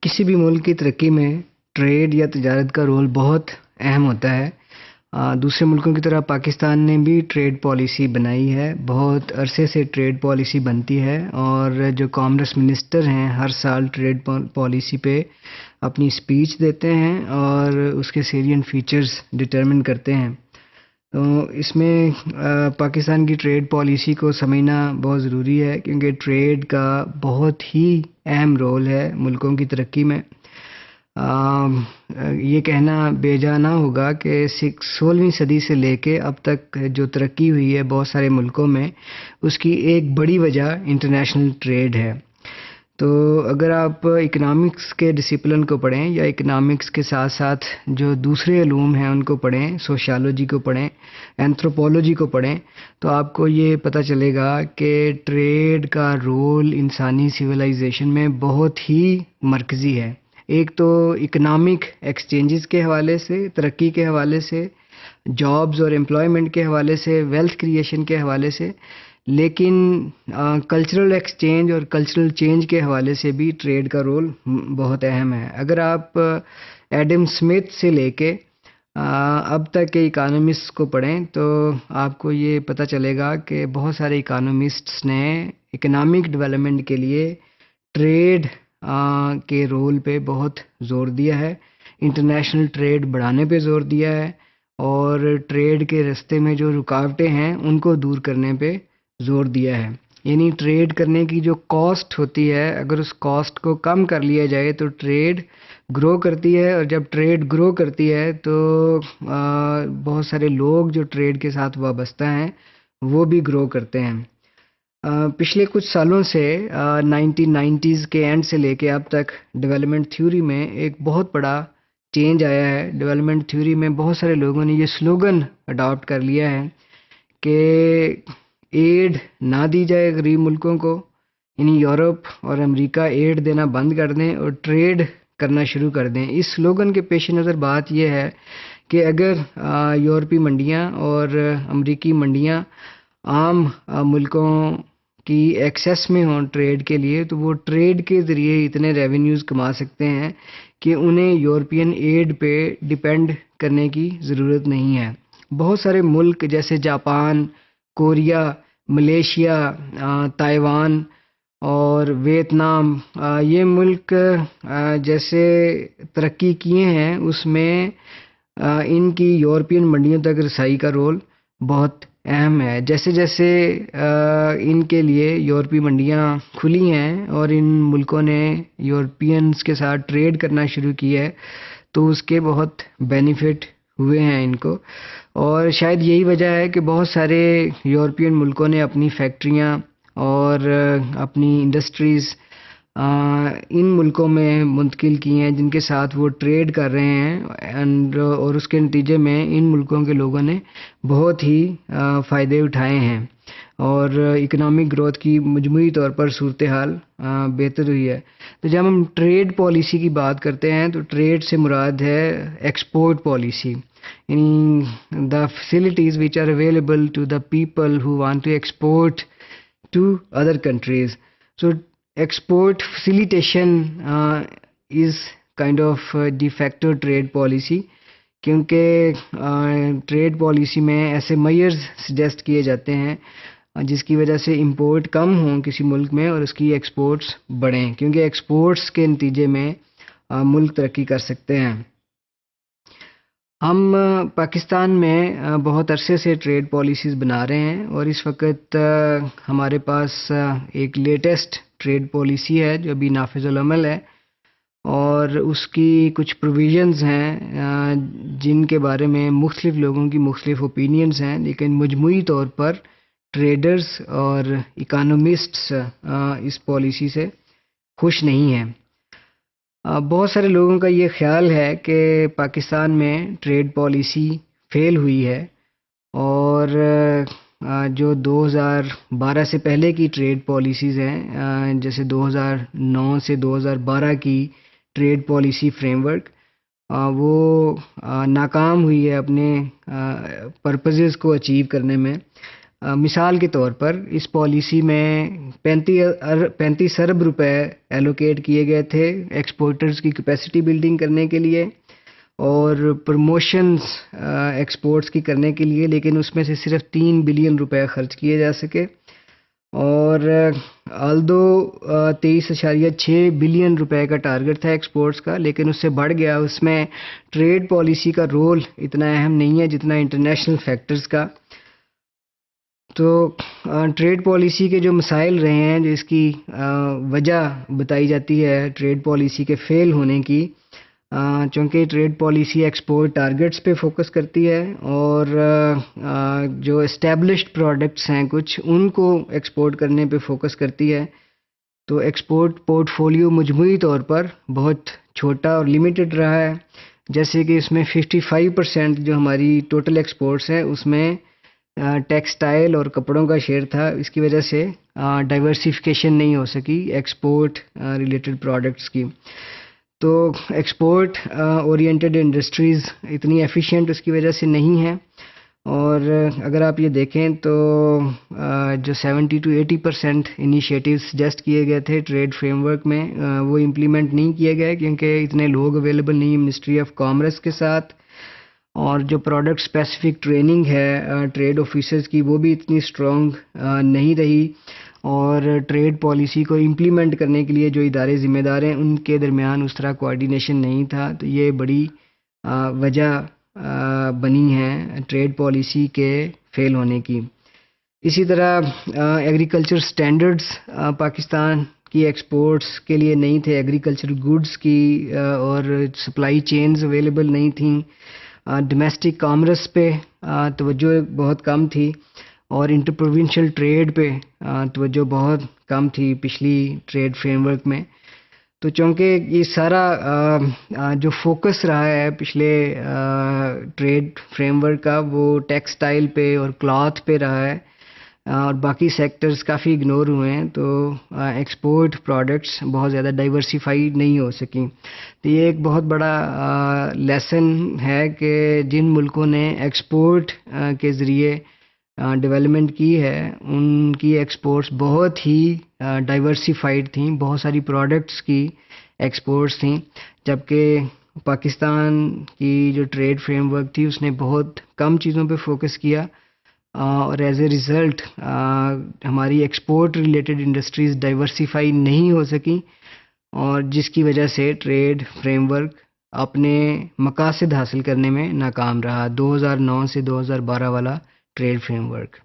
کسی بھی ملک کی ترقی میں ٹریڈ یا تجارت کا رول بہت اہم ہوتا ہے۔ دوسرے ملکوں کی طرح پاکستان نے بھی ٹریڈ پالیسی بنائی ہے، بہت عرصے سے ٹریڈ پالیسی بنتی ہے، اور جو کامرس منسٹر ہیں ہر سال ٹریڈ پالیسی پہ اپنی اسپیچ دیتے ہیں اور اس کے سیلینٹ فیچرز ڈٹرمن کرتے ہیں۔ تو اس میں پاکستان کی ٹریڈ پالیسی کو سمجھنا بہت ضروری ہے، کیونکہ ٹریڈ کا بہت ہی اہم رول ہے ملکوں کی ترقی میں۔ یہ کہنا بے جا نہ ہوگا کہ 16ویں صدی سے لے کے اب تک جو ترقی ہوئی ہے بہت سارے ملکوں میں، اس کی ایک بڑی وجہ انٹرنیشنل ٹریڈ ہے۔ تو اگر آپ اکنامکس کے ڈسپلن کو پڑھیں یا اکنامکس کے ساتھ ساتھ جو دوسرے علوم ہیں ان کو پڑھیں، سوشیالوجی کو پڑھیں، اینتھروپولوجی کو پڑھیں، تو آپ کو یہ پتہ چلے گا کہ ٹریڈ کا رول انسانی سویلائزیشن میں بہت ہی مرکزی ہے۔ ایک تو اکنامک ایکسچینجز کے حوالے سے، ترقی کے حوالے سے، جابز اور امپلائمنٹ کے حوالے سے، ویلتھ کریشن کے حوالے سے، لیکن کلچرل ایکسچینج اور کلچرل چینج کے حوالے سے بھی ٹریڈ کا رول بہت اہم ہے۔ اگر آپ ایڈم اسمتھ سے لے کے اب تک کے اکانومسٹ کو پڑھیں تو آپ کو یہ پتہ چلے گا کہ بہت سارے اکانومسٹس نے اکنامک ڈیولپمنٹ کے لیے ٹریڈ کے رول پہ بہت زور دیا ہے، انٹرنیشنل ٹریڈ بڑھانے پہ زور دیا ہے، اور ٹریڈ کے راستے میں جو رکاوٹیں ہیں ان کو دور کرنے پہ زور دیا ہے۔ یعنی ٹریڈ کرنے کی جو کاسٹ ہوتی ہے، اگر اس کاسٹ کو کم کر لیا جائے تو ٹریڈ گرو کرتی ہے، اور جب ٹریڈ گرو کرتی ہے تو بہت سارے لوگ جو ٹریڈ کے ساتھ وابستہ ہیں وہ بھی گرو کرتے ہیں۔ پچھلے کچھ سالوں سے 1990s کے اینڈ سے لے کے اب تک ڈیولپمنٹ تھیوری میں ایک بہت بڑا چینج آیا ہے۔ ڈیولپمنٹ تھیوری میں بہت سارے لوگوں نے یہ سلوگن اڈاپٹ کر لیا ہے کہ ایڈ نہ دی جائے غریب ملکوں کو، یعنی یورپ اور امریکہ ایڈ دینا بند کر دیں اور ٹریڈ کرنا شروع کر دیں۔ اس سلوگن کے پیش نظر بات یہ ہے کہ اگر یورپی منڈیاں اور امریکی منڈیاں عام ملکوں کی ایکسیس میں ہوں ٹریڈ کے لیے، تو وہ ٹریڈ کے ذریعے اتنے ریونیوز کما سکتے ہیں کہ انہیں یورپین ایڈ پہ ڈیپینڈ کرنے کی ضرورت نہیں ہے۔ بہت سارے ملک جیسے جاپان، کوریا، ملیشیا، تائیوان اور ویتنام، یہ ملک جیسے ترقی کیے ہیں اس میں ان کی یورپین منڈیوں تک رسائی کا رول بہت اہم ہے۔ جیسے جیسے ان کے لیے یورپی منڈیاں کھلی ہیں اور ان ملکوں نے یورپینز کے ساتھ ٹریڈ کرنا شروع کیا ہے تو اس کے بہت بینیفٹ ہوئے ہیں ان کو، اور شاید یہی وجہ ہے کہ بہت سارے یورپین ملکوں نے اپنی فیکٹریاں اور اپنی انڈسٹریز ان ملکوں میں منتقل کی ہیں جن کے ساتھ وہ ٹریڈ کر رہے ہیں، اور اس کے نتیجے میں ان ملکوں کے لوگوں نے بہت ہی فائدے اٹھائے ہیں، اور اکنامک گروتھ کی مجموعی طور پر صورتحال بہتر ہوئی ہے۔ تو جب ہم ٹریڈ پالیسی کی بات کرتے ہیں تو ٹریڈ سے مراد ہے ایکسپورٹ پالیسی، یعنی the facilities which are available to the people who want to export to other countries. So export facilitation is kind of de facto trade policy، کیونکہ ٹریڈ پالیسی میں ایسے میئرز سجیسٹ کیے جاتے ہیں جس کی وجہ سے امپورٹ کم ہوں کسی ملک میں اور اس کی ایکسپورٹس بڑھیں، کیونکہ ایکسپورٹس کے نتیجے میں ملک ترقی کر سکتے ہیں۔ ہم پاکستان میں بہت عرصے سے ٹریڈ پالیسیز بنا رہے ہیں، اور اس وقت ہمارے پاس ایک لیٹسٹ ٹریڈ پالیسی ہے جو ابھی نافذ العمل ہے، اور اس کی کچھ پروویژنز ہیں جن کے بارے میں مختلف لوگوں کی مختلف اوپینینز ہیں، لیکن مجموعی طور پر ٹریڈرز اور اکانومسٹس اس پالیسی سے خوش نہیں ہیں۔ بہت سارے لوگوں کا یہ خیال ہے کہ پاکستان میں ٹریڈ پالیسی فیل ہوئی ہے، اور جو 2012 سے پہلے کی ٹریڈ پالیسیز ہیں، جیسے 2009 سے 2012 کی ٹریڈ پالیسی فریم ورک، وہ ناکام ہوئی ہے اپنے پرپزز کو اچیو کرنے میں۔ مثال کے طور پر اس پالیسی میں 35 ارب روپے ایلوکیٹ کیے گئے تھے ایکسپورٹرز کی کیپیسٹی بلڈنگ کرنے کے لیے اور پروموشنز ایکسپورٹس کی کرنے کے لیے، لیکن اس میں سے صرف 3 بلین روپے خرچ کیے جا سکے. اور آلدو 23.6 بلین روپے کا ٹارگٹ تھا ایکسپورٹس کا، لیکن اس سے بڑھ گیا. اس میں ٹریڈ پالیسی کا رول اتنا اہم نہیں ہے جتنا انٹرنیشنل فیکٹرز کا. تو ٹریڈ پالیسی کے جو مسائل رہے ہیں، جو اس کی وجہ بتائی جاتی ہے ٹریڈ پالیسی کے فیل ہونے کی، چونکہ ٹریڈ پالیسی ایکسپورٹ ٹارگٹس پہ فوکس کرتی ہے اور جو اسٹیبلشڈ پروڈکٹس ہیں کچھ ان کو ایکسپورٹ کرنے پہ فوکس کرتی ہے. تو ایکسپورٹ پورٹ فولیو مجموعی طور پر بہت چھوٹا اور لمیٹڈ رہا ہے. جیسے کہ اس میں 55% جو ہماری ٹوٹل ایکسپورٹس ہیں اس میں ٹیکسٹائل اور کپڑوں کا شیئر تھا. اس کی وجہ سے ڈائیورسیفیکیشن نہیں ہو سکی ایکسپورٹ ریلیٹڈ پروڈکٹس کی. تو ایکسپورٹ اورینٹڈ انڈسٹریز اتنی ایفیشینٹ اس کی وجہ سے نہیں ہیں. اور اگر آپ یہ دیکھیں تو جو 70 to 80% انیشیٹیوز سجیسٹ کیے گئے تھے ٹریڈ فریم ورک میں، وہ امپلیمنٹ نہیں کیے گئے کیونکہ اتنے لوگ اویلیبل نہیں منسٹری آف کامرس کے ساتھ. اور جو پروڈکٹ اسپیسیفک ٹریننگ ہے ٹریڈ آفیسرز کی، وہ بھی اتنی اسٹرانگ نہیں رہی. اور ٹریڈ پالیسی کو امپلیمنٹ کرنے کے لیے جو ادارے ذمہ دار ہیں ان کے درمیان اس طرح کوآرڈینیشن نہیں تھا. تو یہ بڑی وجہ بنی ہے ٹریڈ پالیسی کے فیل ہونے کی. اسی طرح ایگریکلچر سٹینڈرڈز پاکستان کی ایکسپورٹس کے لیے نہیں تھے. ایگریکلچر گڈز کی اور سپلائی چینز اویلیبل نہیں تھیں. ڈومیسٹک کامرس پہ توجہ بہت کم تھی اور انٹر پروونشل ٹریڈ پہ توجہ بہت کم تھی پچھلی ٹریڈ فریم ورک میں. تو چونکہ یہ سارا جو فوکس رہا ہے پچھلے ٹریڈ فریم ورک کا وہ ٹیکسٹائل پہ اور کلاتھ پہ رہا ہے اور باقی سیکٹرز کافی اگنور ہوئے ہیں، تو ایکسپورٹ پروڈکٹس بہت زیادہ ڈائیورسیفائی نہیں ہو سکیں. تو یہ ایک بہت بڑا لیسن ہے کہ جن ملکوں نے ایکسپورٹ کے ذریعے ڈیولپمنٹ کی ہے ان کی ایکسپورٹس بہت ہی ڈائیورسیفائڈ تھیں، بہت ساری پروڈکٹس کی ایکسپورٹس تھیں. جبکہ پاکستان کی جو ٹریڈ فریم ورک تھی اس نے بہت کم چیزوں پہ فوکس کیا اور ایز اے ریزلٹ ہماری ایکسپورٹ ریلیٹڈ انڈسٹریز ڈائیورسیفائی نہیں ہو سکیں، اور جس کی وجہ سے ٹریڈ فریم ورک اپنے مقاصد حاصل کرنے میں ناکام رہا. 2009 سے 2012 والا ٹریڈ فریم ورک.